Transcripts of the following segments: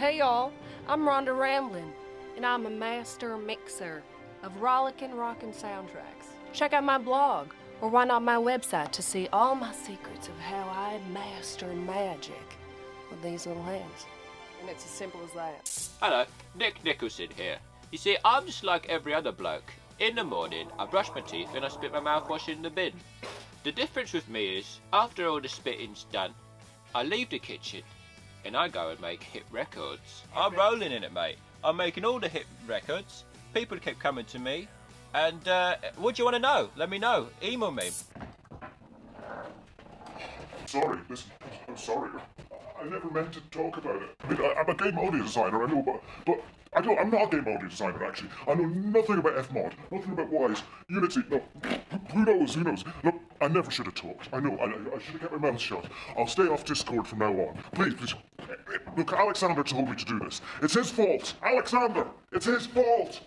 Hey y'all, I'm Rhonda Ramblin', and I'm a master mixer of rollickin' rockin' soundtracks. Check out my blog, or why not my website to see all my secrets of how I master magic with these little hands. And it's as simple as that. Hello, Nick Nicholson here. You see, I'm just like every other bloke. In the morning, I brush my teeth and I spit my mouthwash in the bin. The difference with me is, after all the spitting's done, I leave the kitchen and I go and make hit records. I'm rolling in it, mate. I'm making all the hit records. People keep coming to me. And what do you want to know? Let me know. Email me. Sorry, listen, I'm sorry. I never meant to talk about it. I mean, I'm a game audio designer, I know, but I'm not a game audio designer, actually. I know nothing about Fmod, nothing about Wise, Unity, no, who knows? Look, I never should have talked. I know, I should have kept my mouth shut. I'll stay off Discord from now on. Please. Look, Alexander told me to do this. It's his fault. Alexander, it's his fault.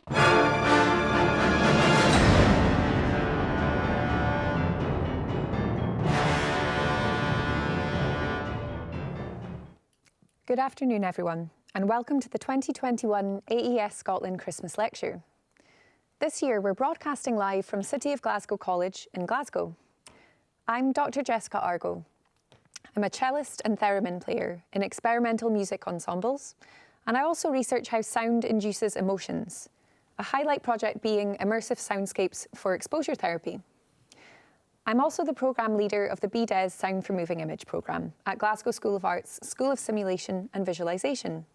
Good afternoon, everyone, and welcome to the 2021 AES Scotland Christmas Lecture. This year, we're broadcasting live from City of Glasgow College in Glasgow. I'm Dr. Jessica Argo. I'm a cellist and theremin player in experimental music ensembles, and I also research how sound induces emotions, a highlight project being immersive soundscapes for exposure therapy. I'm also the programme leader of the BDES Sound for Moving Image programme at Glasgow School of Arts, School of Simulation and Visualisation.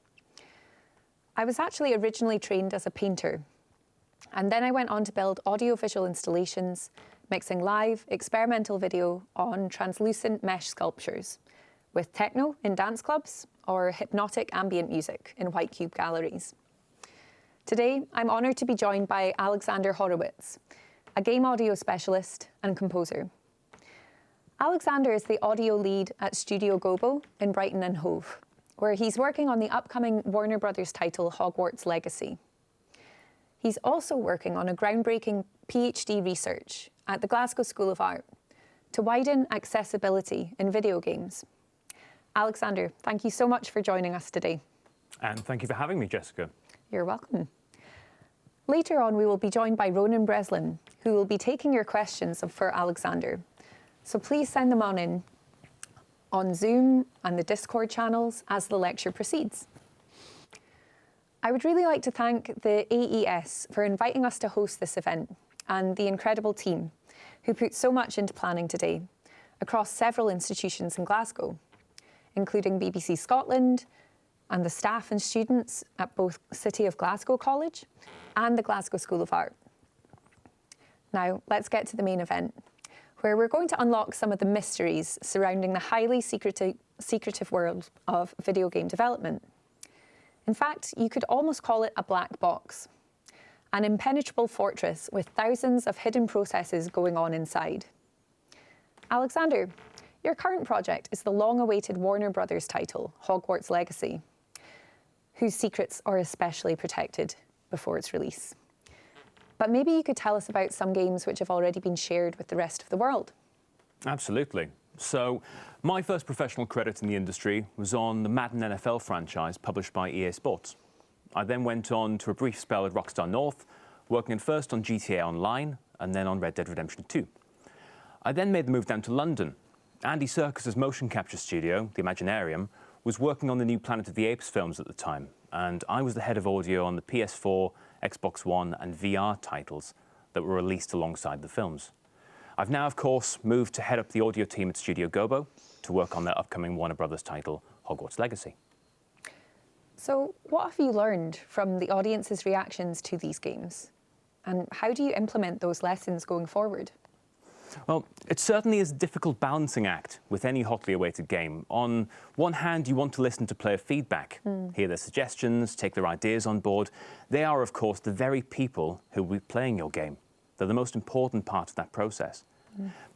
I was actually originally trained as a painter, and then I went on to build audiovisual installations, mixing live, experimental video on translucent mesh sculptures, with techno in dance clubs or hypnotic ambient music in white cube galleries. Today, I'm honoured to be joined by Alexander Horowitz, a game audio specialist and composer. Alexander is the audio lead at Studio Gobo in Brighton and Hove, where he's working on the upcoming Warner Brothers title Hogwarts Legacy. He's also working on a groundbreaking PhD research at the Glasgow School of Art to widen accessibility in video games. Alexander, thank you so much for joining us today. And thank you for having me, Jessica. You're welcome. Later on, we will be joined by Ronan Breslin, who will be taking your questions for Alexander. So please send them on Zoom and the Discord channels as the lecture proceeds. I would really like to thank the AES for inviting us to host this event and the incredible team who put so much into planning today across several institutions in Glasgow, including BBC Scotland, and the staff and students at both City of Glasgow College and the Glasgow School of Art. Now, let's get to the main event, where we're going to unlock some of the mysteries surrounding the highly secretive world of video game development. In fact, you could almost call it a black box, an impenetrable fortress with thousands of hidden processes going on inside. Alexander, your current project is the long-awaited Warner Brothers title, Hogwarts Legacy, whose secrets are especially protected before its release. But maybe you could tell us about some games which have already been shared with the rest of the world. Absolutely. So, my first professional credit in the industry was on the Madden NFL franchise published by EA Sports. I then went on to a brief spell at Rockstar North, working at first on GTA Online and then on Red Dead Redemption 2. I then made the move down to London. Andy Serkis's motion capture studio, the Imaginarium, was working on the new Planet of the Apes films at the time, and I was the head of audio on the PS4, Xbox One and VR titles that were released alongside the films. I've now, of course, moved to head up the audio team at Studio Gobo to work on their upcoming Warner Brothers title, Hogwarts Legacy. So what have you learned from the audience's reactions to these games? And how do you implement those lessons going forward? Well, it certainly is a difficult balancing act with any hotly awaited game. On one hand, you want to listen to player feedback, hear their suggestions, take their ideas on board. They are, of course, the very people who will be playing your game. They're the most important part of that process.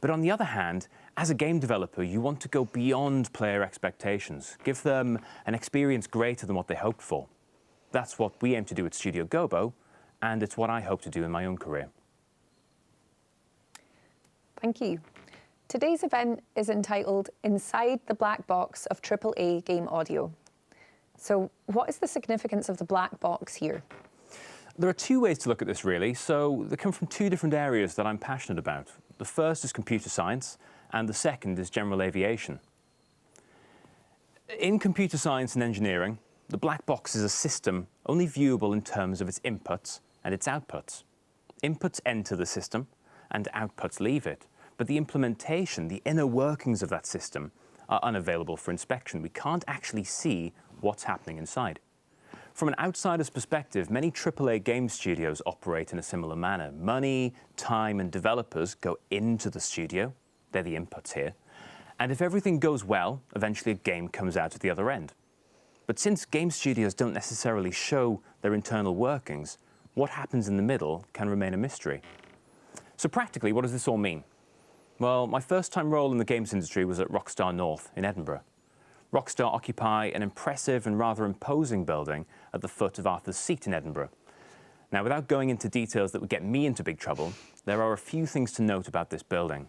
But on the other hand, as a game developer, you want to go beyond player expectations, give them an experience greater than what they hoped for. That's what we aim to do at Studio Gobo, and it's what I hope to do in my own career. Thank you. Today's event is entitled Inside the Black Box of AAA Game Audio. So what is the significance of the black box here? There are two ways to look at this, really. So they come from two different areas that I'm passionate about. The first is computer science, and the second is general aviation. In computer science and engineering, the black box is a system only viewable in terms of its inputs and its outputs. Inputs enter the system, and outputs leave it. But the implementation, the inner workings of that system, are unavailable for inspection. We can't actually see what's happening inside. From an outsider's perspective, many AAA game studios operate in a similar manner. Money, time, and developers go into the studio. They're the inputs here. And if everything goes well, eventually a game comes out at the other end. But since game studios don't necessarily show their internal workings, what happens in the middle can remain a mystery. So practically, what does this all mean? Well, my first time role in the games industry was at Rockstar North in Edinburgh. Rockstar occupy an impressive and rather imposing building at the foot of Arthur's Seat in Edinburgh. Now, without going into details that would get me into big trouble, there are a few things to note about this building.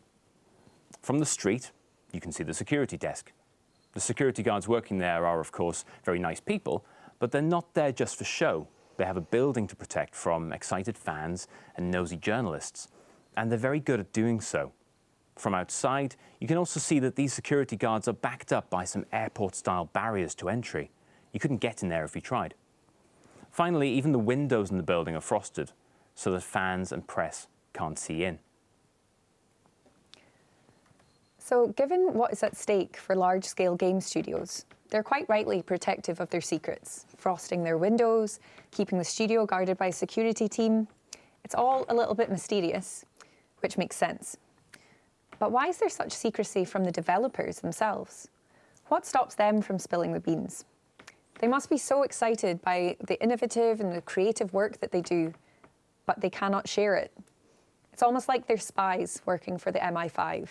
From the street, you can see the security desk. The security guards working there are, of course, very nice people, but they're not there just for show. They have a building to protect from excited fans and nosy journalists, and they're very good at doing so. From outside, you can also see that these security guards are backed up by some airport-style barriers to entry. You couldn't get in there if you tried. Finally, even the windows in the building are frosted, so that fans and press can't see in. So given what is at stake for large-scale game studios, they're quite rightly protective of their secrets, frosting their windows, keeping the studio guarded by a security team. It's all a little bit mysterious, which makes sense. But why is there such secrecy from the developers themselves? What stops them from spilling the beans? They must be so excited by the innovative and the creative work that they do, but they cannot share it. It's almost like they're spies working for the MI5.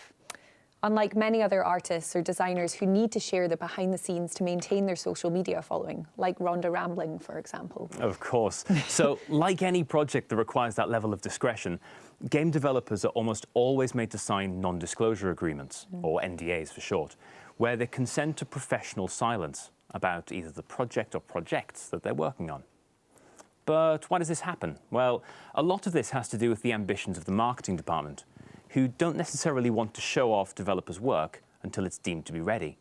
Unlike many other artists or designers who need to share the behind the scenes to maintain their social media following, like Rhonda Rambling, for example. Of course. So, like any project that requires that level of discretion, game developers are almost always made to sign non-disclosure agreements, or NDAs for short, where they consent to professional silence about either the project or projects that they're working on. But why does this happen? Well, a lot of this has to do with the ambitions of the marketing department, who don't necessarily want to show off developers' work until it's deemed to be ready.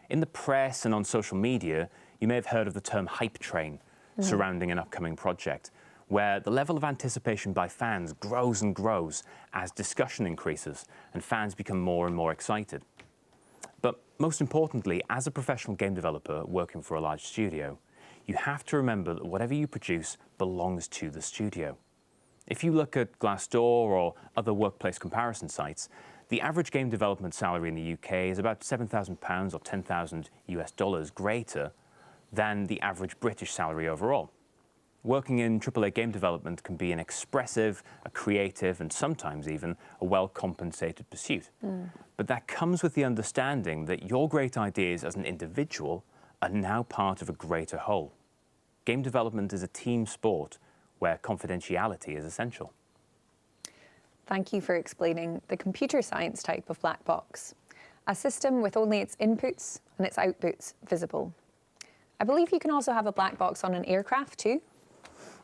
In the press and on social media, you may have heard of the term hype train surrounding an upcoming project, where the level of anticipation by fans grows and grows as discussion increases and fans become more and more excited. But most importantly, as a professional game developer working for a large studio, you have to remember that whatever you produce belongs to the studio. If you look at Glassdoor or other workplace comparison sites, the average game development salary in the UK is about £7,000 or $10,000 greater than the average British salary overall. Working in AAA game development can be an expressive, a creative, and sometimes even a well-compensated pursuit. But that comes with the understanding that your great ideas as an individual are now part of a greater whole. Game development is a team sport where confidentiality is essential. Thank you for explaining the computer science type of black box, a system with only its inputs and its outputs visible. I believe you can also have a black box on an aircraft too?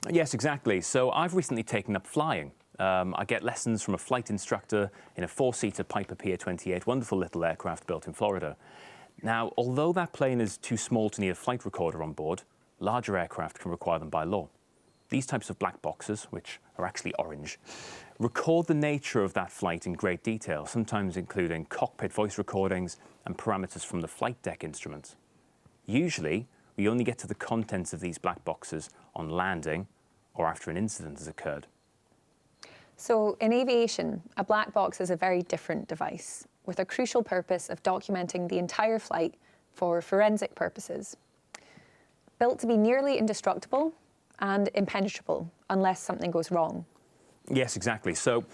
Yes, exactly. So I've recently taken up flying. I get lessons from a flight instructor in a four-seater Piper PA-28, wonderful little aircraft built in Florida. Now, although that plane is too small to need a flight recorder on board, larger aircraft can require them by law. These types of black boxes, which are actually orange, record the nature of that flight in great detail, sometimes including cockpit voice recordings and parameters from the flight deck instruments. Usually, we only get to the contents of these black boxes on landing or after an incident has occurred. So in aviation, a black box is a very different device with a crucial purpose of documenting the entire flight for forensic purposes. Built to be nearly indestructible and impenetrable unless something goes wrong. Yes, exactly. So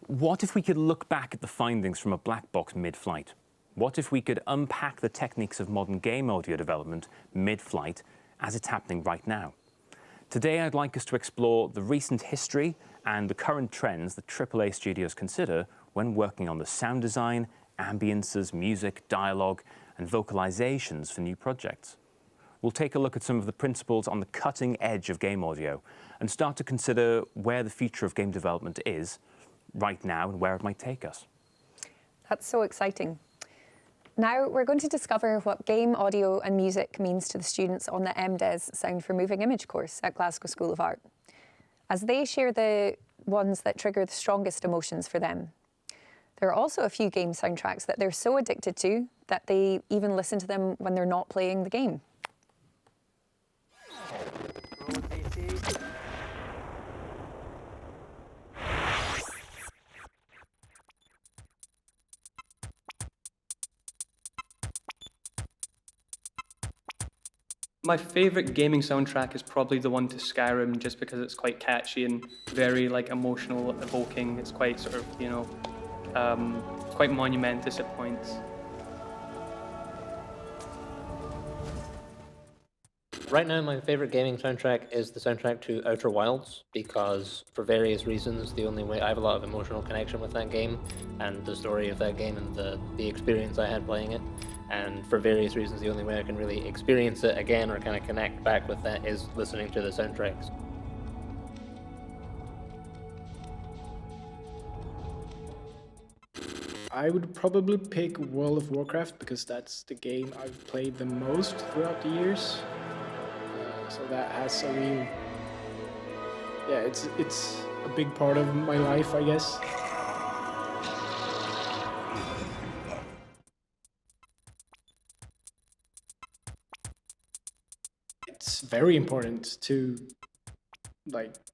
what if we could look back at the findings from a black box mid-flight? What if we could unpack the techniques of modern game audio development mid-flight as it's happening right now? Today, I'd like us to explore the recent history and the current trends that AAA studios consider when working on the sound design, ambiences, music, dialogue, and vocalizations for new projects. we'll take a look at some of the principles on the cutting edge of game audio and start to consider where the future of game development is right now and where it might take us. That's so exciting. Now we're going to discover what game audio and music means to the students on the MDes Sound for Moving Image course at Glasgow School of Art, as they share the ones that trigger the strongest emotions for them. There are also a few game soundtracks that they're so addicted to that they even listen to them when they're not playing the game. My favourite gaming soundtrack is probably the one to Skyrim, just because it's quite catchy and very emotional, evoking. It's quite sort of, quite monumentous at points. Right now, my favorite gaming soundtrack is the soundtrack to Outer Wilds, because for various reasons, the only way I have a lot of emotional connection with that game and the story of that game and the experience I had playing it. And for various reasons, the only way I can really experience it again or kind of connect back with that is listening to the soundtracks. I would probably pick World of Warcraft because that's the game I've played the most throughout the years. So that has a real, it's a big part of my life, I guess. It's very important to,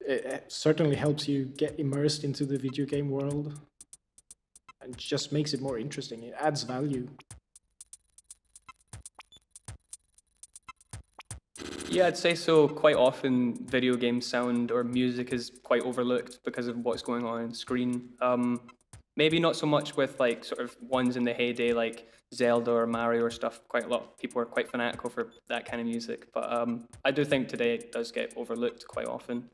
it certainly helps you get immersed into the video game world and just makes it more interesting. It adds value. Yeah, I'd say so. Quite often, video game sound or music is quite overlooked because of what's going on screen. Maybe not so much with sort of ones in the heyday like Zelda or Mario or stuff. Quite a lot of people are quite fanatical for that kind of music, but I do think today it does get overlooked quite often.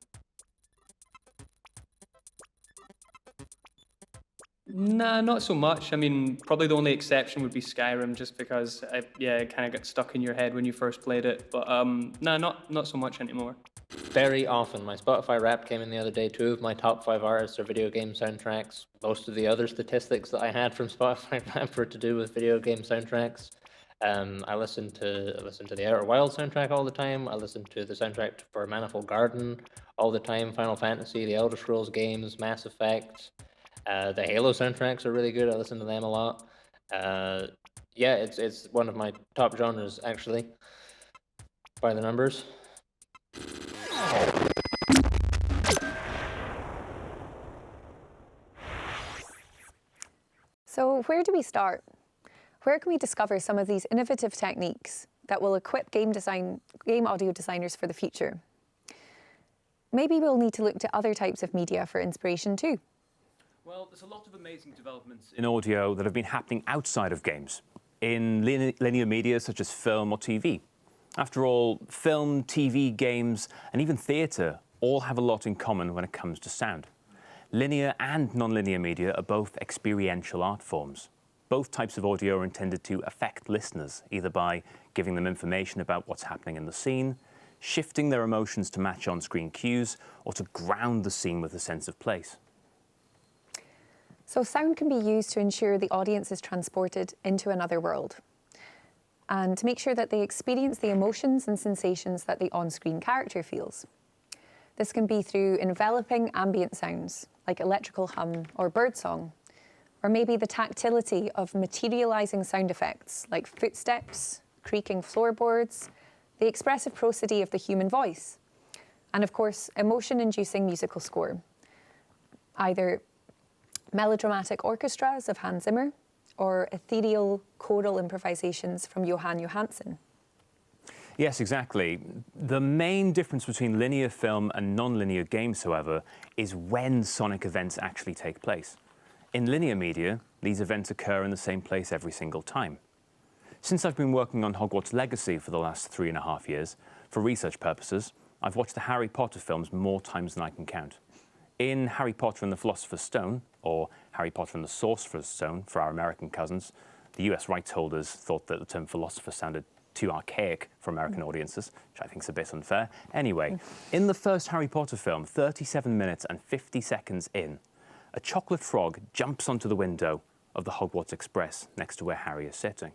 Nah, not so much. I mean, probably the only exception would be Skyrim, just because it kind of got stuck in your head when you first played it. But nah, not so much anymore. Very often. My Spotify Wrapped came in the other day. 2 of my top 5 artists are video game soundtracks. Most of the other statistics that I had from Spotify Wrapped were to do with video game soundtracks. I listen to the Outer Wilds soundtrack all the time. I listen to the soundtrack for Manifold Garden all the time. Final Fantasy, the Elder Scrolls games, Mass Effect. The Halo soundtracks are really good. I listen to them a lot. It's one of my top genres, actually, by the numbers. So where do we start? Where can we discover some of these innovative techniques that will equip game audio designers for the future? Maybe we'll need to look to other types of media for inspiration too. Well, there's a lot of amazing developments in audio that have been happening outside of games, in linear media such as film or TV. After all, film, TV, games, and even theatre all have a lot in common when it comes to sound. Linear and non-linear media are both experiential art forms. Both types of audio are intended to affect listeners, either by giving them information about what's happening in the scene, shifting their emotions to match on-screen cues, or to ground the scene with a sense of place. So sound can be used to ensure the audience is transported into another world and to make sure that they experience the emotions and sensations that the on-screen character feels. This can be through enveloping ambient sounds like electrical hum or birdsong, or maybe the tactility of materializing sound effects like footsteps, creaking floorboards, the expressive prosody of the human voice, and of course, emotion-inducing musical score, either melodramatic orchestras of Hans Zimmer or ethereal choral improvisations from Johann Johansson. Yes, exactly. The main difference between linear film and non-linear games, however, is when sonic events actually take place. In linear media, these events occur in the same place every single time. Since I've been working on Hogwarts Legacy for the last 3.5 years, for research purposes, I've watched the Harry Potter films more times than I can count. In Harry Potter and the Philosopher's Stone, or Harry Potter and the Sorcerer's Stone for our American cousins, the US rights holders thought that the term philosopher sounded too archaic for American audiences, which I think is a bit unfair. Anyway, in the first Harry Potter film, 37 minutes and 50 seconds in, a chocolate frog jumps onto the window of the Hogwarts Express next to where Harry is sitting.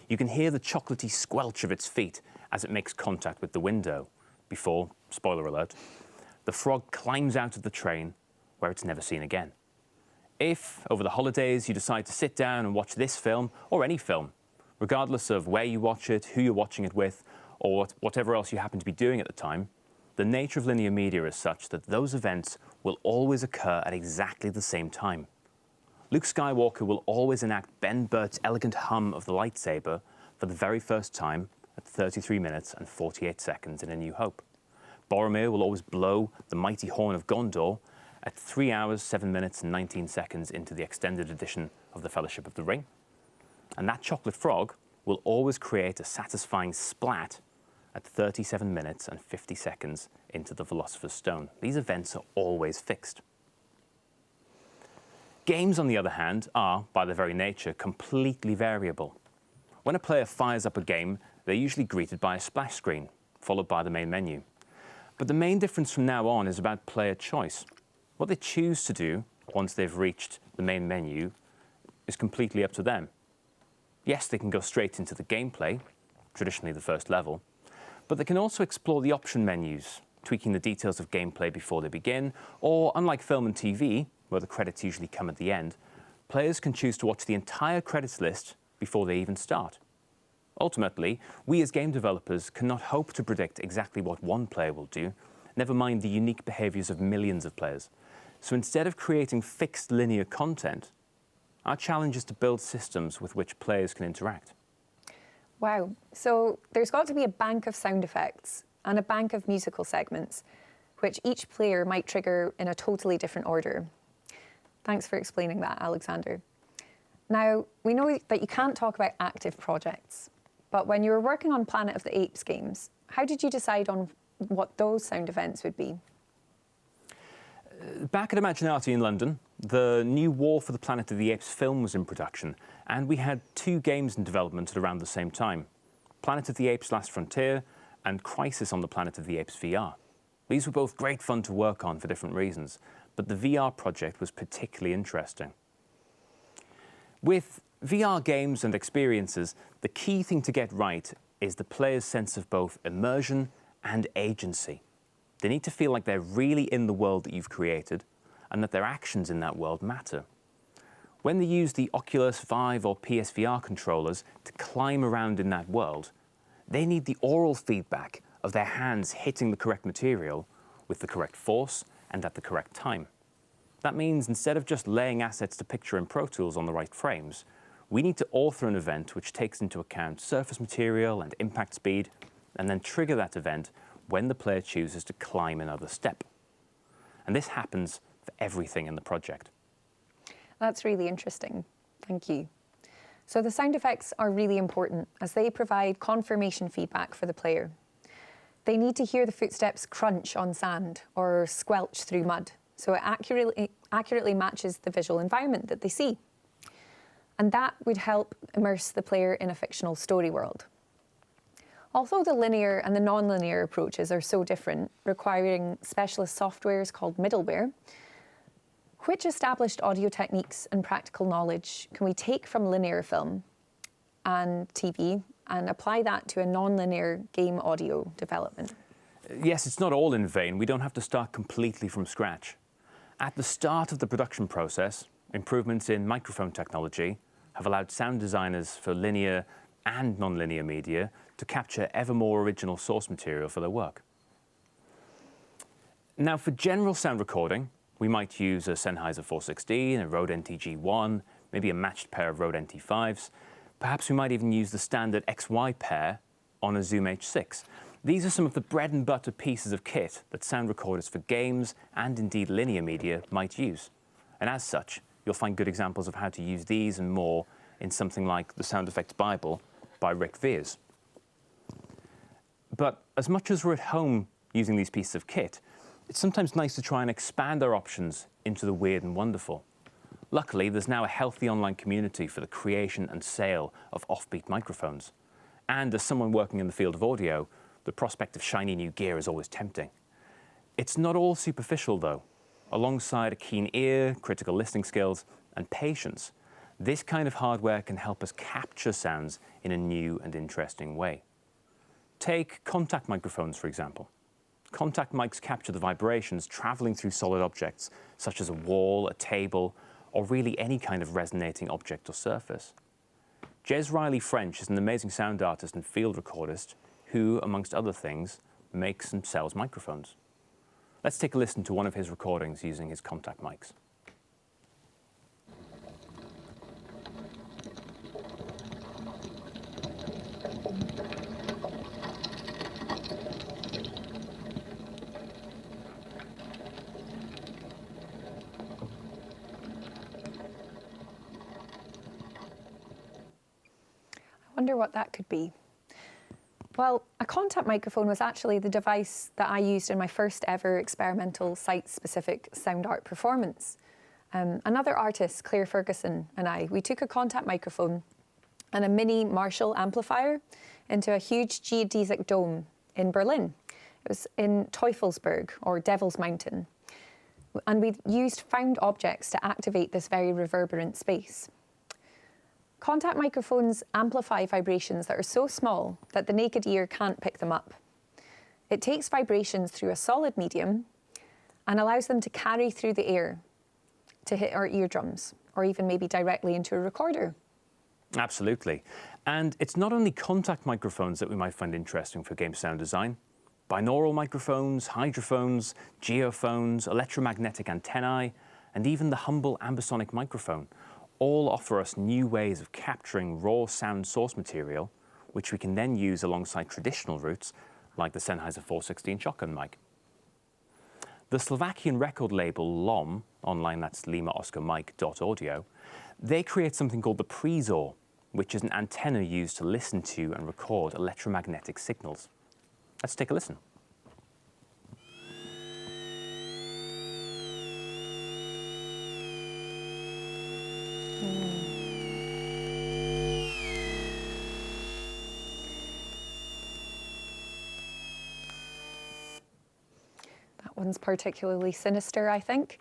You can hear the chocolatey squelch of its feet as it makes contact with the window before, spoiler alert, the frog climbs out of the train where it's never seen again. If, over the holidays, you decide to sit down and watch this film, or any film, regardless of where you watch it, who you're watching it with, or whatever else you happen to be doing at the time, the nature of linear media is such that those events will always occur at exactly the same time. Luke Skywalker will always enact Ben Burtt's elegant hum of the lightsaber for the very first time at 33 minutes and 48 seconds in A New Hope. Boromir will always blow the mighty horn of Gondor at 3 hours, 7 minutes and 19 seconds into the extended edition of The Fellowship of the Ring. And that chocolate frog will always create a satisfying splat at 37 minutes and 50 seconds into The Philosopher's Stone. These events are always fixed. Games, on the other hand, are, by their very nature, completely variable. When a player fires up a game, they're usually greeted by a splash screen, followed by the main menu. But the main difference from now on is about player choice. What they choose to do once they've reached the main menu is completely up to them. Yes, they can go straight into the gameplay, traditionally the first level, but they can also explore the option menus, tweaking the details of gameplay before they begin, or unlike film and TV, where the credits usually come at the end, players can choose to watch the entire credits list before they even start. Ultimately, we as game developers cannot hope to predict exactly what one player will do, never mind the unique behaviours of millions of players. So instead of creating fixed linear content, our challenge is to build systems with which players can interact. Wow. So there's got to be a bank of sound effects and a bank of musical segments, which each player might trigger in a totally different order. Thanks for explaining that, Alexander. Now, we know that you can't talk about active projects, but when you were working on Planet of the Apes games, how did you decide on what those sound events would be? Back at Imaginati in London, the new War for the Planet of the Apes film was in production, and we had 2 games in development at around the same time, Planet of the Apes Last Frontier and Crisis on the Planet of the Apes VR. These were both great fun to work on for different reasons, but the VR project was particularly interesting. With VR games and experiences, the key thing to get right is the player's sense of both immersion and agency. They need to feel like they're really in the world that you've created and that their actions in that world matter. When they use the Oculus 5 or PSVR controllers to climb around in that world, they need the oral feedback of their hands hitting the correct material with the correct force and at the correct time. That means instead of just laying assets to picture in Pro Tools on the right frames, we need to author an event which takes into account surface material and impact speed, and then trigger that event when the player chooses to climb another step. And this happens for everything in the project. That's really interesting. Thank you. So the sound effects are really important as they provide confirmation feedback for the player. They need to hear the footsteps crunch on sand or squelch through mud, so it accurately matches the visual environment that they see. And that would help immerse the player in a fictional story world. Although the linear and the non-linear approaches are so different, requiring specialist softwares called middleware, which established audio techniques and practical knowledge can we take from linear film and TV and apply that to a non-linear game audio development? Yes, it's not all in vain. We don't have to start completely from scratch. At the start of the production process, improvements in microphone technology have allowed sound designers for linear and non-linear media to capture ever more original source material for their work. Now, for general sound recording, we might use a Sennheiser 416, a Rode NTG1, maybe a matched pair of Rode NT5s. Perhaps we might even use the standard XY pair on a Zoom H6. These are some of the bread and butter pieces of kit that sound recorders for games and indeed linear media might use. And as such, you'll find good examples of how to use these and more in something like the Sound Effects Bible by Rick Veers. But as much as we're at home using these pieces of kit, it's sometimes nice to try and expand our options into the weird and wonderful. Luckily, there's now a healthy online community for the creation and sale of offbeat microphones. And as someone working in the field of audio, the prospect of shiny new gear is always tempting. It's not all superficial, though. Alongside a keen ear, critical listening skills, and patience, this kind of hardware can help us capture sounds in a new and interesting way. Take contact microphones, for example. Contact mics capture the vibrations traveling through solid objects, such as a wall, a table, or really any kind of resonating object or surface. Jez Riley French is an amazing sound artist and field recordist who, amongst other things, makes and sells microphones. Let's take a listen to one of his recordings using his contact mics. I wonder what that could be. Well, a contact microphone was actually the device that I used in my first ever experimental site-specific sound art performance. Another artist, Claire Ferguson, and we took a contact microphone and a mini Marshall amplifier into a huge geodesic dome in Berlin. It was in Teufelsberg, or Devil's Mountain. And we used found objects to activate this very reverberant space. Contact microphones amplify vibrations that are so small that the naked ear can't pick them up. It takes vibrations through a solid medium and allows them to carry through the air to hit our eardrums, or even maybe directly into a recorder. Absolutely. And it's not only contact microphones that we might find interesting for game sound design. Binaural microphones, hydrophones, geophones, electromagnetic antennae, and even the humble ambisonic microphone all offer us new ways of capturing raw sound source material, which we can then use alongside traditional routes like the Sennheiser 416 shotgun mic. The Slovakian record label LOM, online that's Lima Oscar Mike.audio, they create something called the Prizor, which is an antenna used to listen to and record electromagnetic signals. Let's take a listen. That one's particularly sinister, I think.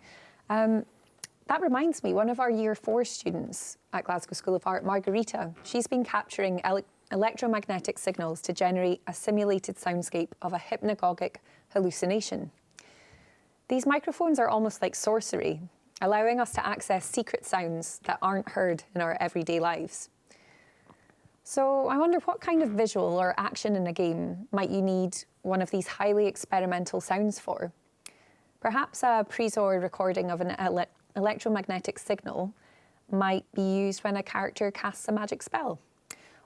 That reminds me, one of our Year 4 students at Glasgow School of Art, Margarita, she's been capturing electromagnetic signals to generate a simulated soundscape of a hypnagogic hallucination. These microphones are almost like sorcery, allowing us to access secret sounds that aren't heard in our everyday lives. So I wonder what kind of visual or action in a game might you need one of these highly experimental sounds for? Perhaps a Prizor recording of an electromagnetic signal might be used when a character casts a magic spell.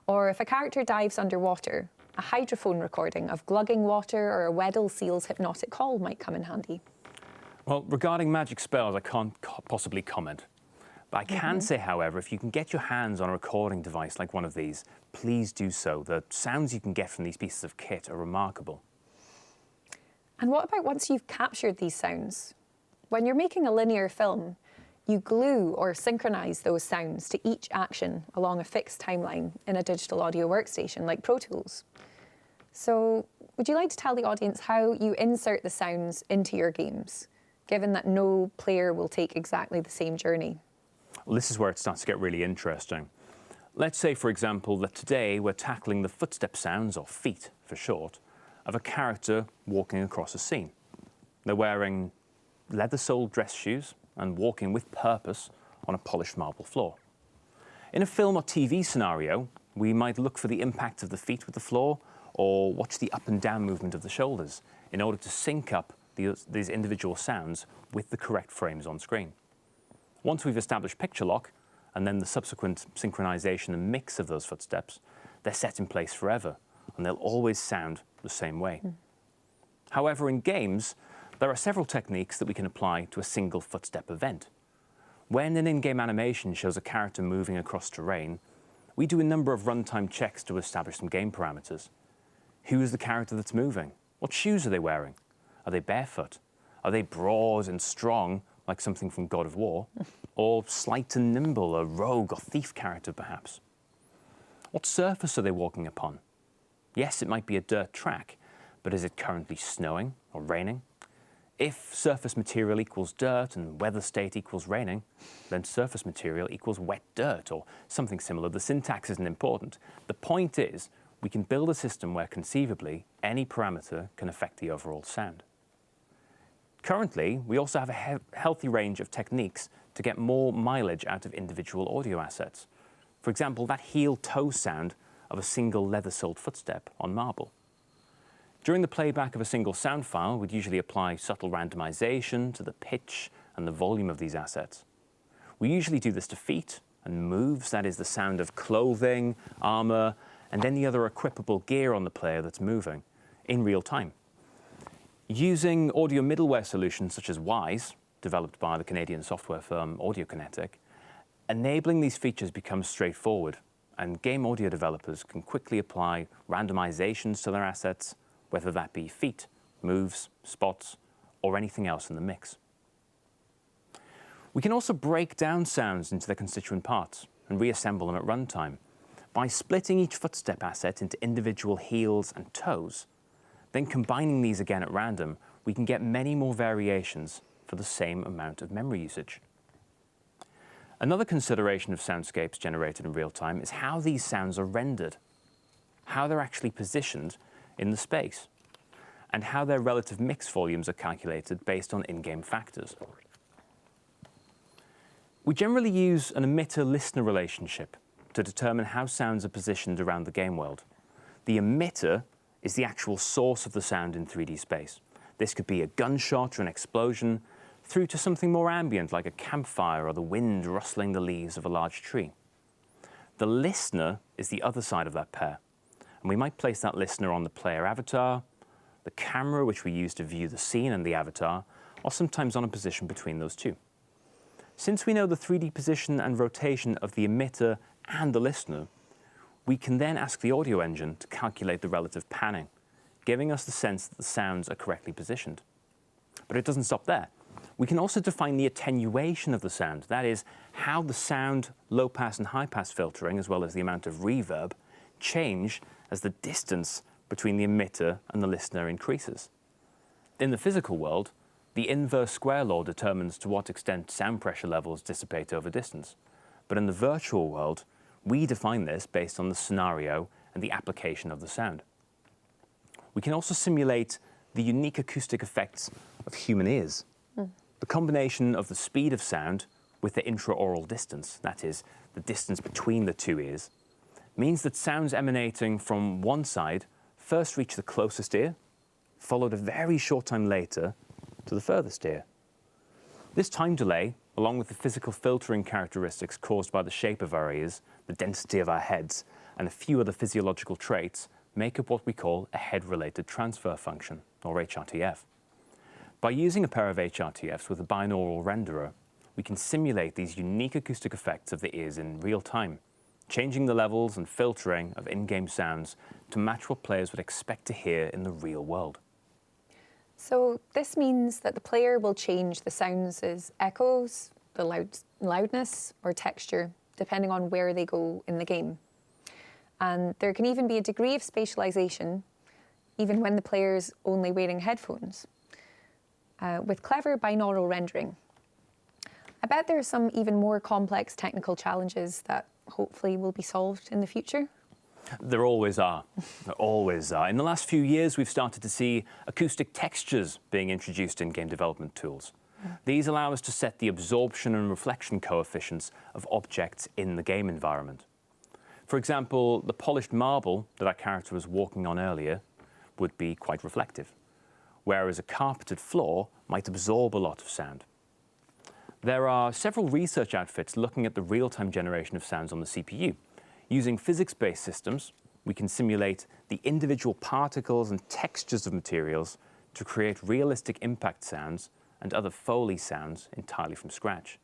Or if a character dives underwater, a hydrophone recording of glugging water or a Weddell seal's hypnotic call might come in handy. Well, regarding magic spells, I can't possibly comment. But I can say, however, if you can get your hands on a recording device like one of these, please do so. The sounds you can get from these pieces of kit are remarkable. And what about once you've captured these sounds? When you're making a linear film, you glue or synchronize those sounds to each action along a fixed timeline in a digital audio workstation like Pro Tools. So would you like to tell the audience how you insert the sounds into your games, given that no player will take exactly the same journey? Well, this is where it starts to get really interesting. Let's say, for example, that today we're tackling the footstep sounds, or feet for short, of a character walking across a scene. They're wearing leather-soled dress shoes and walking with purpose on a polished marble floor. In a film or TV scenario, we might look for the impact of the feet with the floor or watch the up and down movement of the shoulders in order to sync up these individual sounds with the correct frames on screen. Once we've established picture lock and then the subsequent synchronization and mix of those footsteps, they're set in place forever and they'll always sound the same way. However, in games, there are several techniques that we can apply to a single footstep event. When an in-game animation shows a character moving across terrain, we do a number of runtime checks to establish some game parameters. Who is the character that's moving? What shoes are they wearing? Are they barefoot? Are they broad and strong, like something from God of War? Or slight and nimble, a rogue or thief character perhaps? What surface are they walking upon? Yes, it might be a dirt track, but is it currently snowing or raining? If surface material equals dirt and weather state equals raining, then surface material equals wet dirt or something similar. The syntax isn't important. The point is, we can build a system where conceivably any parameter can affect the overall sound. Currently, we also have a healthy range of techniques to get more mileage out of individual audio assets. For example, that heel-toe sound of a single leather-soled footstep on marble. During the playback of a single sound file, we'd usually apply subtle randomization to the pitch and the volume of these assets. We usually do this to feet and moves, that is the sound of clothing, armor, and any other equipable gear on the player that's moving in real time. Using audio middleware solutions such as Wise, developed by the Canadian software firm Audiokinetic, enabling these features becomes straightforward, and game audio developers can quickly apply randomizations to their assets, whether that be feet, moves, spots, or anything else in the mix. We can also break down sounds into their constituent parts and reassemble them at runtime. By splitting each footstep asset into individual heels and toes, then combining these again at random, we can get many more variations for the same amount of memory usage. Another consideration of soundscapes generated in real time is how these sounds are rendered, how they're actually positioned in the space, and how their relative mix volumes are calculated based on in-game factors. We generally use an emitter-listener relationship to determine how sounds are positioned around the game world. The emitter is the actual source of the sound in 3D space. This could be a gunshot or an explosion, through to something more ambient like a campfire or the wind rustling the leaves of a large tree. The listener is the other side of that pair, and we might place that listener on the player avatar, the camera which we use to view the scene and the avatar, or sometimes on a position between those two. Since we know the 3D position and rotation of the emitter and the listener, we can then ask the audio engine to calculate the relative panning, giving us the sense that the sounds are correctly positioned. But it doesn't stop there. We can also define the attenuation of the sound, that is, how the sound, low-pass and high-pass filtering, as well as the amount of reverb, change as the distance between the emitter and the listener increases. In the physical world, the inverse square law determines to what extent sound pressure levels dissipate over distance. But in the virtual world, we define this based on the scenario and the application of the sound. We can also simulate the unique acoustic effects of human ears. The combination of the speed of sound with the intraoral distance, that is, the distance between the two ears, means that sounds emanating from one side first reach the closest ear, followed a very short time later to the furthest ear. This time delay, along with the physical filtering characteristics caused by the shape of our ears, the density of our heads, and a few other physiological traits, make up what we call a head-related transfer function, or HRTF. By using a pair of HRTFs with a binaural renderer, we can simulate these unique acoustic effects of the ears in real time, changing the levels and filtering of in-game sounds to match what players would expect to hear in the real world. So this means that the player will change the sounds as echoes, the loudness, or texture, depending on where they go in the game. And there can even be a degree of spatialization, even when the player's only wearing headphones. With clever binaural rendering. I bet there are some even more complex technical challenges that hopefully will be solved in the future. There always are. There always are. In the last few years, we've started to see acoustic textures being introduced in game development tools. These allow us to set the absorption and reflection coefficients of objects in the game environment. For example, the polished marble that our character was walking on earlier would be quite reflective, whereas a carpeted floor might absorb a lot of sound. There are several research outfits looking at the real-time generation of sounds on the CPU. Using physics-based systems, we can simulate the individual particles and textures of materials to create realistic impact sounds and other Foley sounds entirely from scratch.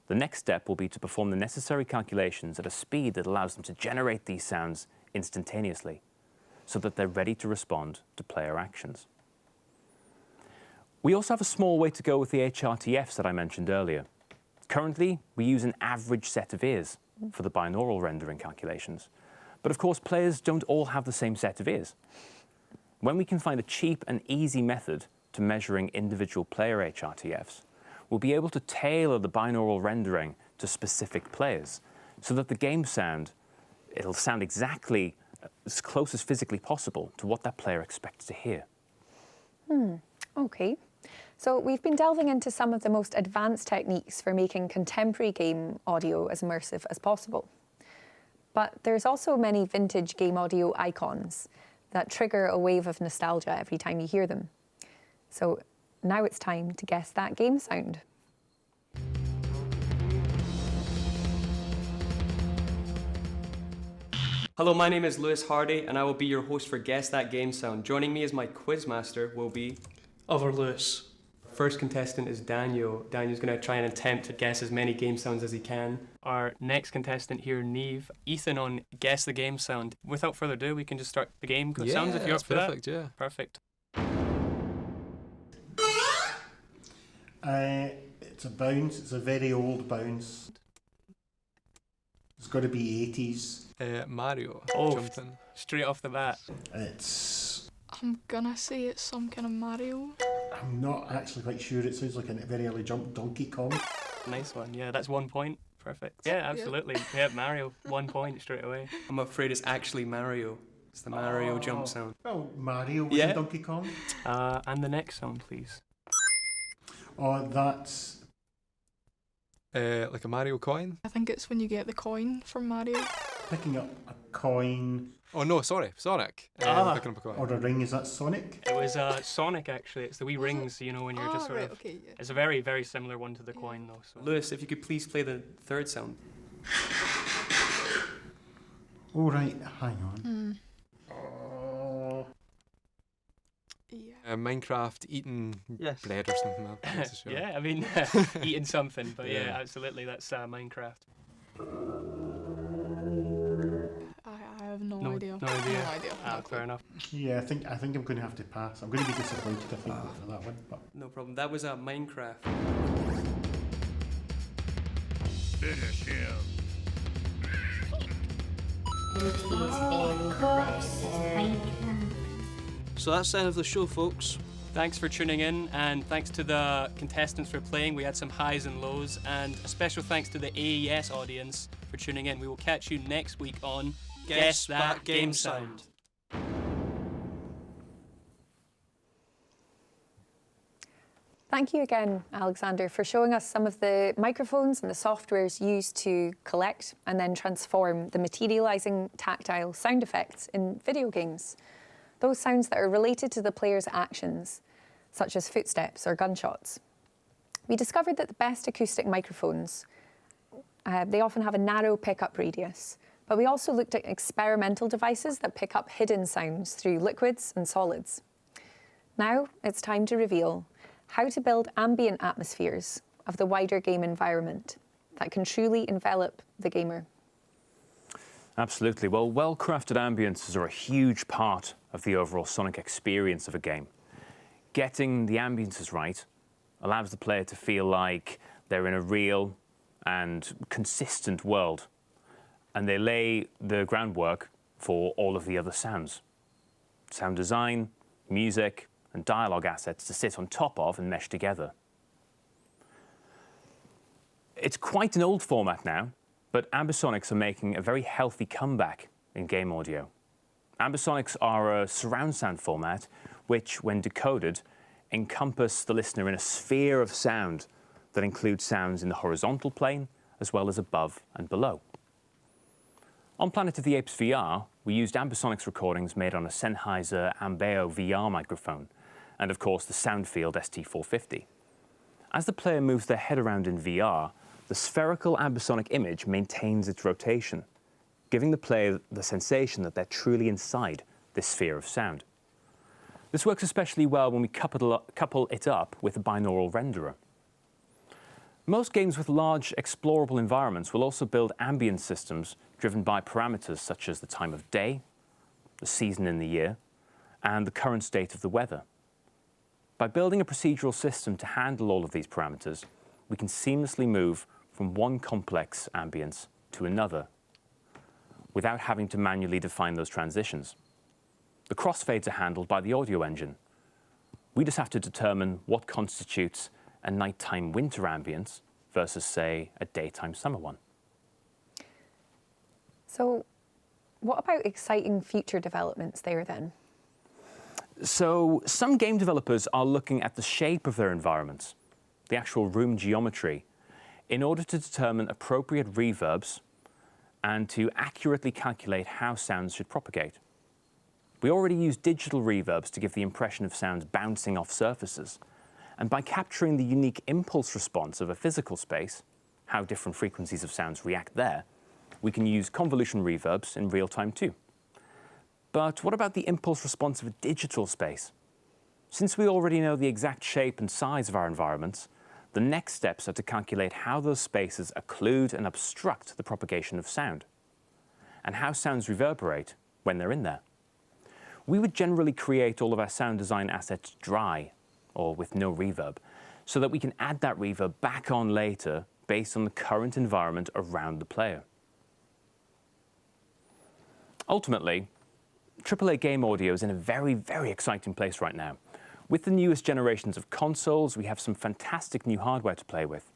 The next step will be to perform the necessary calculations at a speed that allows them to generate these sounds instantaneously, so that they're ready to respond to player actions. We also have a small way to go with the HRTFs that I mentioned earlier. Currently, we use an average set of ears for the binaural rendering calculations. But of course, players don't all have the same set of ears. When we can find a cheap and easy method to measuring individual player HRTFs, we'll be able to tailor the binaural rendering to specific players so that the game sound, it'll sound exactly as close as physically possible to what that player expects to hear. Okay. So we've been delving into some of the most advanced techniques for making contemporary game audio as immersive as possible. But there's also many vintage game audio icons that trigger a wave of nostalgia every time you hear them. So now it's time to guess that game sound. Hello, my name is Lewis Hardy, and I will be your host for Guess That Game Sound. Joining me as my quizmaster will be... Other Lewis. First contestant is Daniel. Daniel's going to try and attempt to guess as many game sounds as he can. Our next contestant here, Neve. Ethan on Guess the Game Sound. Without further ado, we can just start the game. Sounds if you're up for perfect, that. yeah. Perfect. It's a bounce. It's a very old bounce. It's got to be 80s. Mario. Oh, Jumping. straight off the bat. It's... I'm gonna say it's some kind of Mario. I'm not actually quite sure. It sounds like a very early jump Donkey Kong. Nice one. Yeah, that's 1 point. Perfect. Yeah, absolutely. Yeah, Mario. 1 point straight away. I'm afraid it's actually Mario. It's the Mario jump sound. Well, Mario was in Donkey Kong. And the next sound, please. Oh, that's... Like a Mario coin? I think it's when you get the coin from Mario. Picking up a coin. Oh no, sorry, Sonic. Picking up a coin. Or a ring, is that Sonic? It was Sonic, actually. It's the wee rings, you know, when you're just sort right, of... okay, yeah. It's a very, very similar one to the coin, though. So. Lewis, if you could please play the third sound. Oh, right, hang on. Yeah. Minecraft eating bread or something. I'm not so sure. Yeah, I mean, eating something, but yeah, absolutely, that's Minecraft. I have no idea. No idea. No idea. Fair enough. Yeah, I think I'm going to have to pass. I'm going to be disappointed if I go for that one. But... No problem. That was Minecraft. Finish him. So that's the end of the show, folks. Thanks for tuning in, and thanks to the contestants for playing. We had some highs and lows, and a special thanks to the AES audience for tuning in. We will catch you next week on Guess That Game Sound. Thank you again, Alexander, for showing us some of the microphones and the softwares used to collect and then transform the materializing tactile sound effects in video games. Those sounds that are related to the player's actions, such as footsteps or gunshots. We discovered that the best acoustic microphones, they often have a narrow pickup radius, but we also looked at experimental devices that pick up hidden sounds through liquids and solids. Now it's time to reveal how to build ambient atmospheres of the wider game environment that can truly envelop the gamer. Absolutely. Well, well-crafted ambiences are a huge part of the overall sonic experience of a game. Getting the ambiences right allows the player to feel like they're in a real and consistent world, and they lay the groundwork for all of the other sounds. Sound design, music, and dialogue assets to sit on top of and mesh together. It's quite an old format now, but ambisonics are making a very healthy comeback in game audio. Ambisonics are a surround sound format which, when decoded, encompass the listener in a sphere of sound that includes sounds in the horizontal plane as well as above and below. On Planet of the Apes VR, we used ambisonics recordings made on a Sennheiser Ambeo VR microphone and, of course, the Soundfield ST450. As the player moves their head around in VR, the spherical ambisonic image maintains its rotation, giving the player the sensation that they're truly inside this sphere of sound. This works especially well when we couple it up with a binaural renderer. Most games with large explorable environments will also build ambient systems driven by parameters such as the time of day, the season in the year, and the current state of the weather. By building a procedural system to handle all of these parameters, we can seamlessly move from one complex ambience to another. without having to manually define those transitions. The crossfades are handled by the audio engine. We just have to determine what constitutes a nighttime winter ambience versus, say, a daytime summer one. So what about exciting future developments there then? So some game developers are looking at the shape of their environments, the actual room geometry, in order to determine appropriate reverbs and to accurately calculate how sounds should propagate. We already use digital reverbs to give the impression of sounds bouncing off surfaces. And by capturing the unique impulse response of a physical space, how different frequencies of sounds react there, we can use convolution reverbs in real time too. But what about the impulse response of a digital space? Since we already know the exact shape and size of our environments, the next steps are to calculate how those spaces occlude and obstruct the propagation of sound, and how sounds reverberate when they're in there. We would generally create all of our sound design assets dry, or with no reverb, so that we can add that reverb back on later based on the current environment around the player. Ultimately, AAA game audio is in a very, very exciting place right now. With the newest generations of consoles, we have some fantastic new hardware to play with,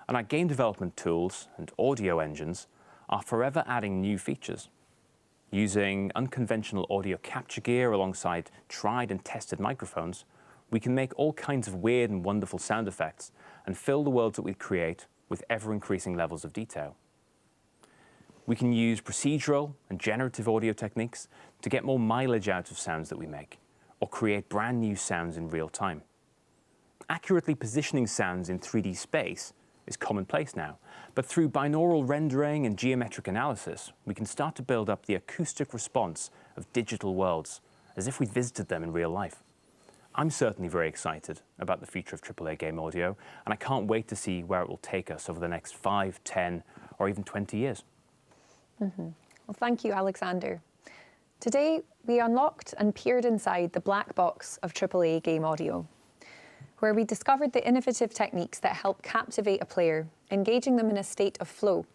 and our game development tools and audio engines are forever adding new features. Using unconventional audio capture gear alongside tried and tested microphones, we can make all kinds of weird and wonderful sound effects and fill the worlds that we create with ever-increasing levels of detail. We can use procedural and generative audio techniques to get more mileage out of sounds that we make, or create brand new sounds in real time. Accurately positioning sounds in 3D space is commonplace now, but through binaural rendering and geometric analysis, we can start to build up the acoustic response of digital worlds as if we'd visited them in real life. I'm certainly very excited about the future of AAA game audio, and I can't wait to see where it will take us over the next 5, 10, or even 20 years. Well, thank you, Alexander. Today, we unlocked and peered inside the black box of AAA game audio, where we discovered the innovative techniques that help captivate a player, engaging them in a state of flow,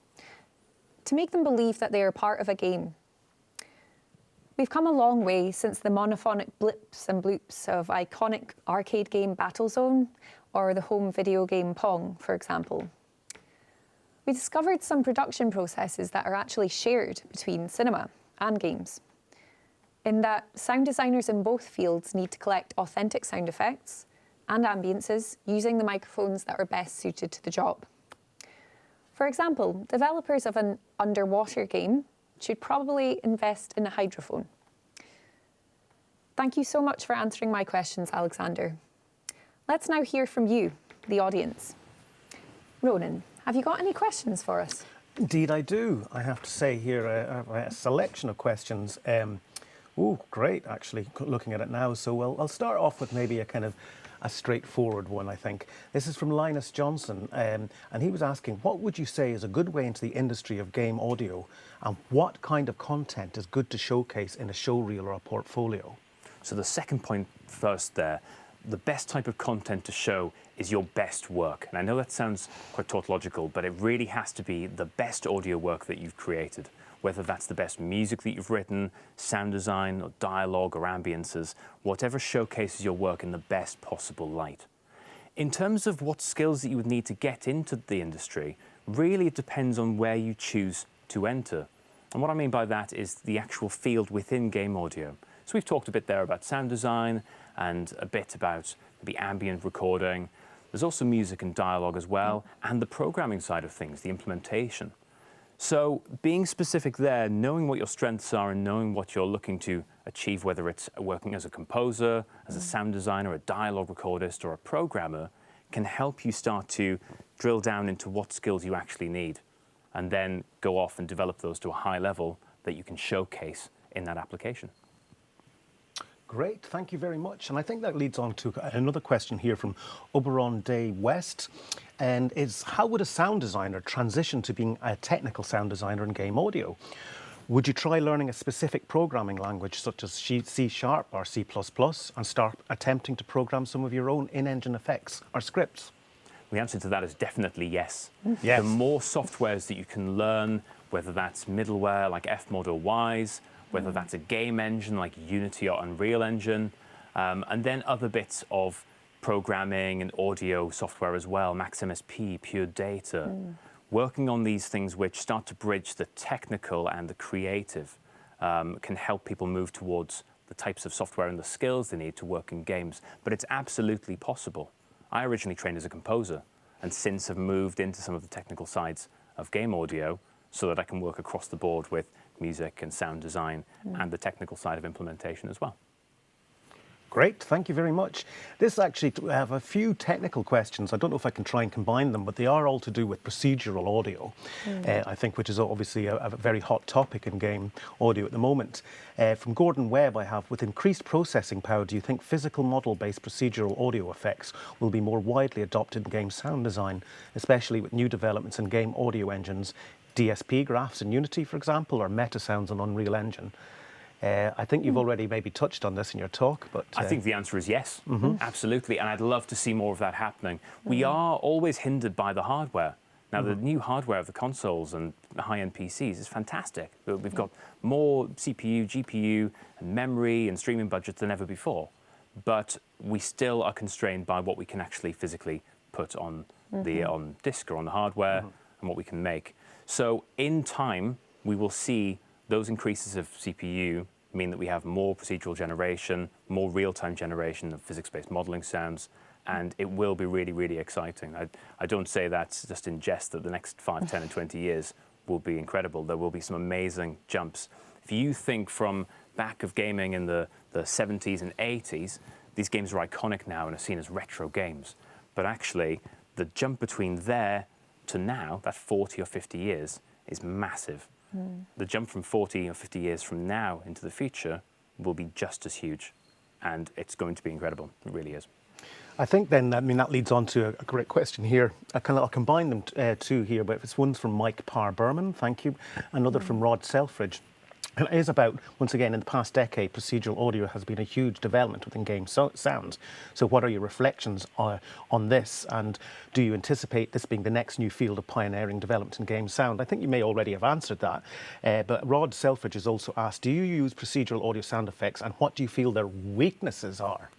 to make them believe that they are part of a game. We've come a long way since the monophonic blips and bloops of iconic arcade game Battlezone or the home video game Pong, for example. We discovered some production processes that are actually shared between cinema and games, in that sound designers in both fields need to collect authentic sound effects and ambiences using the microphones that are best suited to the job. For example, developers of an underwater game should probably invest in a hydrophone. Thank you so much for answering my questions, Alexander. Let's now hear from you, the audience. Ronan, have you got any questions for us? Indeed I do. I have to say here a selection of questions. Oh, great, actually, looking at it now. So I'll start off with maybe a kind of a straightforward one, I think. This is from Linus Johnson, and he was asking, what would you say is a good way into the industry of game audio, and what kind of content is good to showcase in a showreel or a portfolio? So the second point first there, the best type of content to show is your best work. And I know that sounds quite tautological, but it really has to be the best audio work that you've created, whether that's the best music that you've written, sound design, or dialogue, or ambiences, whatever showcases your work in the best possible light. In terms of what skills that you would need to get into the industry, really it depends on where you choose to enter. And what I mean by that is the actual field within game audio. So we've talked a bit there about sound design and a bit about the ambient recording. There's also music and dialogue as well, and the programming side of things, the implementation. So being specific there, knowing what your strengths are and knowing what you're looking to achieve, whether it's working as a composer, as a sound designer, a dialogue recordist, or a programmer, can help you start to drill down into what skills you actually need, and then go off and develop those to a high level that you can showcase in that application. Great, thank you very much. And I think that leads on to another question here from Oberon Day West, and is how would a sound designer transition to being a technical sound designer in game audio? Would you try learning a specific programming language such as C# or C++ and start attempting to program some of your own in-engine effects or scripts? The answer to that is definitely yes. Yes. The more softwares that you can learn, whether that's middleware like Fmod or Wise, whether that's a game engine like Unity or Unreal Engine, and then other bits of programming and audio software as well, MaxMSP, Pure Data, working on these things which start to bridge the technical and the creative can help people move towards the types of software and the skills they need to work in games. But it's absolutely possible. I originally trained as a composer and since have moved into some of the technical sides of game audio so that I can work across the board with music and sound design and the technical side of implementation as well. Great, thank you very much. This actually, we have a few technical questions. I don't know if I can try and combine them, but they are all to do with procedural audio, I think, which is obviously a very hot topic in game audio at the moment. From Gordon Webb, I have, with increased processing power, do you think physical model-based procedural audio effects will be more widely adopted in game sound design, especially with new developments in game audio engines, DSP graphs in Unity, for example, or meta sounds in Unreal Engine? I think you've already maybe touched on this in your talk, but... I think the answer is yes, absolutely, and I'd love to see more of that happening. We are always hindered by the hardware. Now, the new hardware of the consoles and high-end PCs is fantastic. We've got more CPU, GPU, and memory and streaming budgets than ever before, but we still are constrained by what we can actually physically put on the on disk or on the hardware and what we can make. So in time, we will see those increases of CPU mean that we have more procedural generation, more real-time generation of physics-based modeling sounds, and it will be really, really exciting. I don't say that just in jest, that the next 5, 10, and 20 years will be incredible. There will be some amazing jumps. If you think from back of gaming in the 70s and 80s, these games are iconic now and are seen as retro games. But actually, the jump between there to now, that 40 or 50 years, is massive. The jump from 40 or 50 years from now into the future will be just as huge, and it's going to be incredible. It really is. I think then, I mean, that leads on to a great question here. I'll combine them two here, but it's one's from Mike Parr-Berman, thank you, another from Rod Selfridge. And it is about, once again, in the past decade, procedural audio has been a huge development within game sound. So what are your reflections on this? And do you anticipate this being the next new field of pioneering development in game sound? I think you may already have answered that. But Rod Selfridge has also asked, do you use procedural audio sound effects and what do you feel their weaknesses are?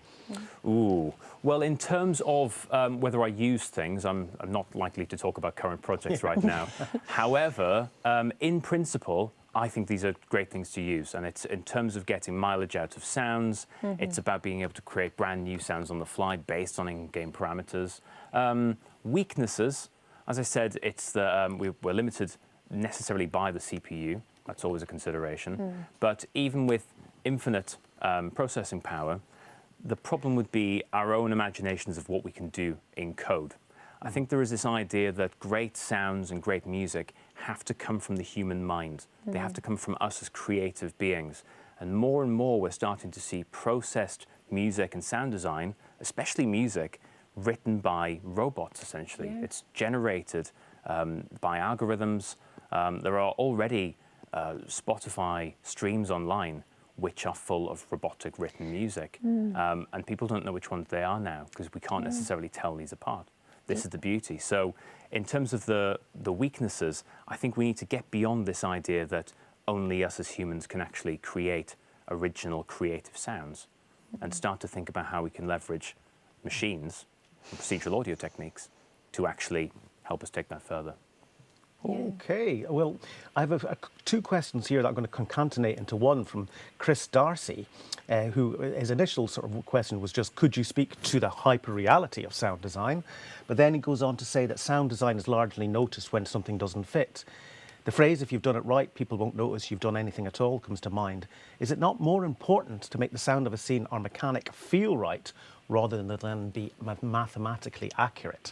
Ooh, well, in terms of whether I use things, I'm not likely to talk about current projects right now. However, in principle, I think these are great things to use, and it's in terms of getting mileage out of sounds. It's about being able to create brand new sounds on the fly based on in-game parameters. Weaknesses, as I said, it's the we're limited necessarily by the CPU. That's always a consideration. But even with infinite processing power, the problem would be our own imaginations of what we can do in code. I think there is this idea that great sounds and great music have to come from the human mind. They have to come from us as creative beings. And more we're starting to see processed music and sound design, especially music, written by robots, essentially. It's generated by algorithms. There are already Spotify streams online which are full of robotic written music. And people don't know which ones they are now because we can't necessarily tell these apart. This is the beauty. So in terms of the weaknesses, I think we need to get beyond this idea that only us as humans can actually create original creative sounds and start to think about how we can leverage machines and procedural audio techniques to actually help us take that further. Okay, well, I have two questions here that I'm going to concatenate into one from Chris Darcy, who his initial sort of question was just, could you speak to the hyper-reality of sound design? But then he goes on to say that sound design is largely noticed when something doesn't fit. The phrase, if you've done it right, people won't notice you've done anything at all, comes to mind. Is it not more important to make the sound of a scene or mechanic feel right rather than be mathematically accurate?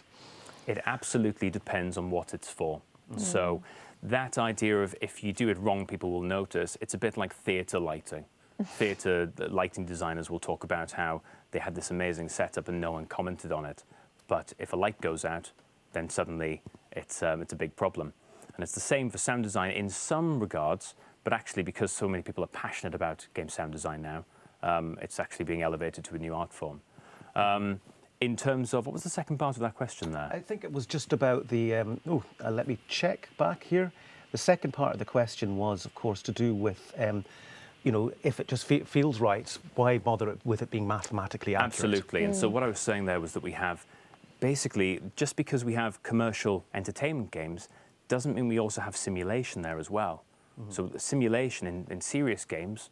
It absolutely depends on what it's for. So that idea of if you do it wrong, people will notice, it's a bit like theatre lighting. Theatre lighting designers will talk about how they had this amazing setup and no one commented on it. But if a light goes out, then suddenly it's a big problem. And it's the same for sound design in some regards, but actually because so many people are passionate about game sound design now, it's actually being elevated to a new art form. In terms of, what was the second part of that question there? I think it was just about the, let me check back here. The second part of the question was, of course, to do with, if it just feels right, why bother with it being mathematically accurate? Absolutely. And so what I was saying there was that we have, basically, just because we have commercial entertainment games, doesn't mean we also have simulation there as well. So simulation in serious games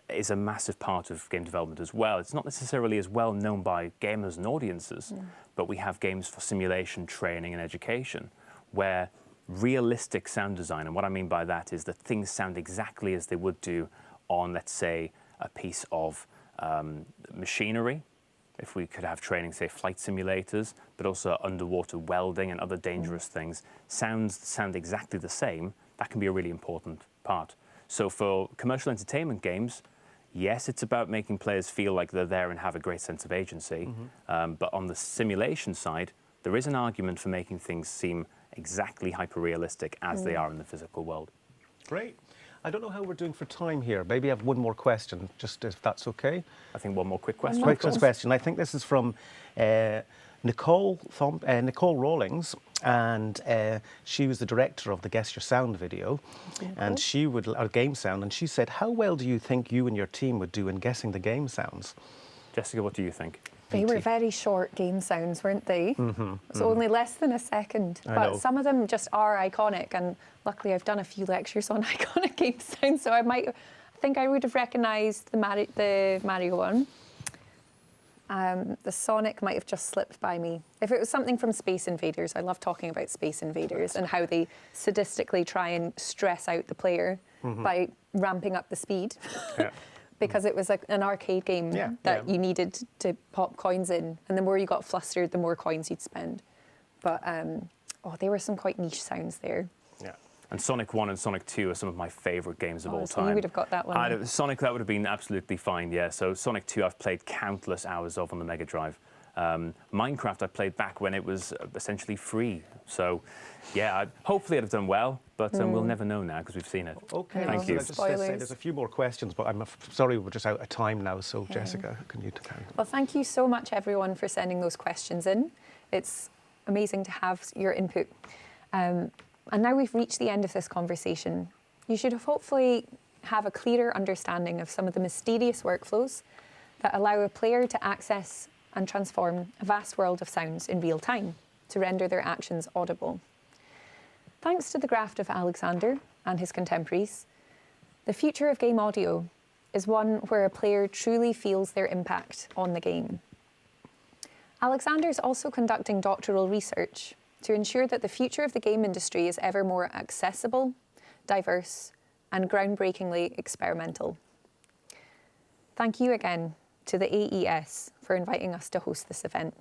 is a massive part of game development as well. It's not necessarily as well known by gamers and audiences, but we have games for simulation, training and education, where realistic sound design, and what I mean by that is that things sound exactly as they would do on, let's say, a piece of machinery. If we could have training, say, flight simulators, but also underwater welding and other dangerous things, sounds sound exactly the same, that can be a really important part. So for commercial entertainment games, yes, it's about making players feel like they're there and have a great sense of agency. But on the simulation side, there is an argument for making things seem exactly hyper-realistic as they are in the physical world. Great. I don't know how we're doing for time here. Maybe I have one more question, just if that's okay. I think one more quick question. Quick question. I think this is from Nicole Rawlings, and she was the director of the Guess Your Sound video, and she would, or game sound, and she said, how well do you think you and your team would do in guessing the game sounds? Jessica, what do you think? They were very short game sounds, weren't they? So only less than a second. But some of them just are iconic, and luckily I've done a few lectures on iconic game sounds, so I think I would have recognised the Mario one. The Sonic might have just slipped by me. If it was something from Space Invaders, I love talking about Space Invaders and how they sadistically try and stress out the player by ramping up the speed. Because it was like an arcade game that you needed to pop coins in, and the more you got flustered, the more coins you'd spend. But there were some quite niche sounds there. Yeah. And Sonic 1 and Sonic 2 are some of my favourite games of all so time. You would have got that one. Sonic, that would have been absolutely fine, yeah. So Sonic 2 I've played countless hours of on the Mega Drive. Minecraft I played back when it was essentially free. So, yeah, hopefully I'd have done well, but we'll never know now because we've seen it. Okay, thank you. Just say there's a few more questions, but I'm sorry we're just out of time now. So, Jessica, can you carry on? Well, thank you so much, everyone, for sending those questions in. It's amazing to have your input. And now we've reached the end of this conversation. You should hopefully have a clearer understanding of some of the mysterious workflows that allow a player to access and transform a vast world of sounds in real time to render their actions audible. Thanks to the graft of Alexander and his contemporaries, the future of game audio is one where a player truly feels their impact on the game. Alexander is also conducting doctoral research to ensure that the future of the game industry is ever more accessible, diverse, and groundbreakingly experimental. Thank you again to the AES for inviting us to host this event.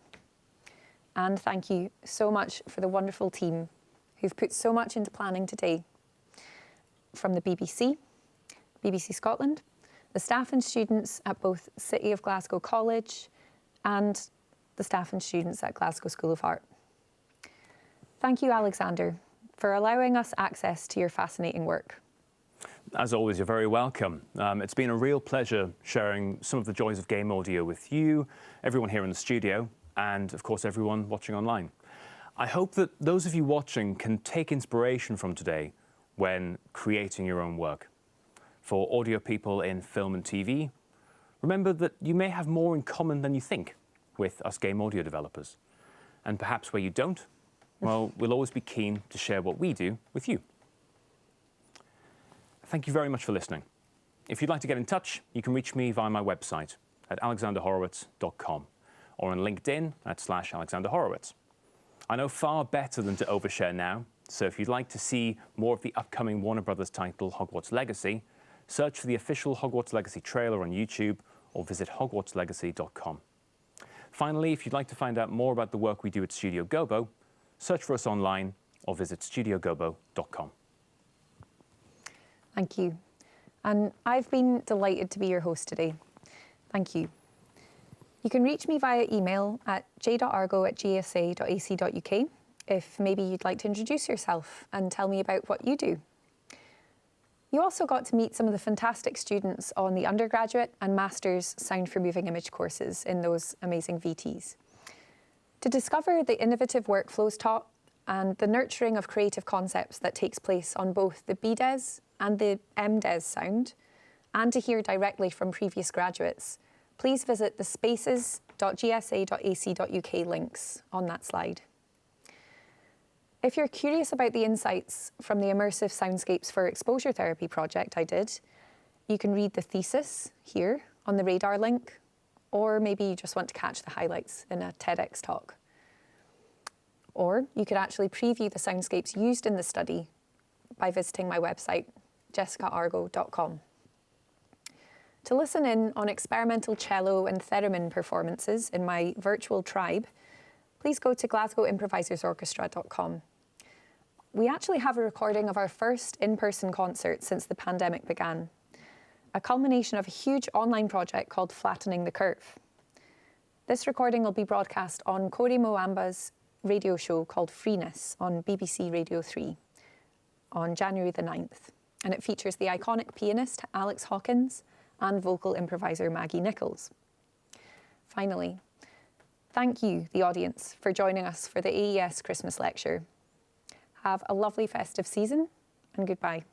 And thank you so much for the wonderful team who've put so much into planning today. From the BBC Scotland, the staff and students at both City of Glasgow College and the staff and students at Glasgow School of Art. Thank you, Alexander, for allowing us access to your fascinating work. As always, you're very welcome. It's been a real pleasure sharing some of the joys of game audio with you, everyone here in the studio, and of course everyone watching online. I hope that those of you watching can take inspiration from today when creating your own work. For audio people in film and TV, remember that you may have more in common than you think with us game audio developers. And perhaps where you don't, well, we'll always be keen to share what we do with you. Thank you very much for listening. If you'd like to get in touch, you can reach me via my website at alexanderhorowitz.com or on LinkedIn at /AlexanderHorowitz. I know far better than to overshare now, so if you'd like to see more of the upcoming Warner Brothers title Hogwarts Legacy, search for the official Hogwarts Legacy trailer on YouTube or visit hogwartslegacy.com. Finally, if you'd like to find out more about the work we do at Studio Gobo, search for us online or visit studiogobo.com. Thank you. And I've been delighted to be your host today. Thank you. You can reach me via email at j.argo@gsa.ac.uk if maybe you'd like to introduce yourself and tell me about what you do. You also got to meet some of the fantastic students on the undergraduate and master's Sound for Moving Image courses in those amazing VTs. To discover the innovative workflows taught and the nurturing of creative concepts that takes place on both the BDes and the MDes sound, and to hear directly from previous graduates, please visit the spaces.gsa.ac.uk links on that slide. If you're curious about the insights from the Immersive Soundscapes for Exposure Therapy project I did, you can read the thesis here on the radar link, or maybe you just want to catch the highlights in a TEDx talk. Or you could actually preview the soundscapes used in the study by visiting my website, jessicaargo.com. To listen in on experimental cello and theremin performances in my virtual tribe, please go to glasgowimprovisersorchestra.com. We actually have a recording of our first in-person concert since the pandemic began, a culmination of a huge online project called Flattening the Curve. This recording will be broadcast on Corey Moamba's radio show called Freeness on BBC Radio 3 on January the 9th, and it features the iconic pianist Alex Hawkins and vocal improviser Maggie Nichols. Finally, thank you, the audience, for joining us for the AES Christmas lecture. Have a lovely festive season, and goodbye.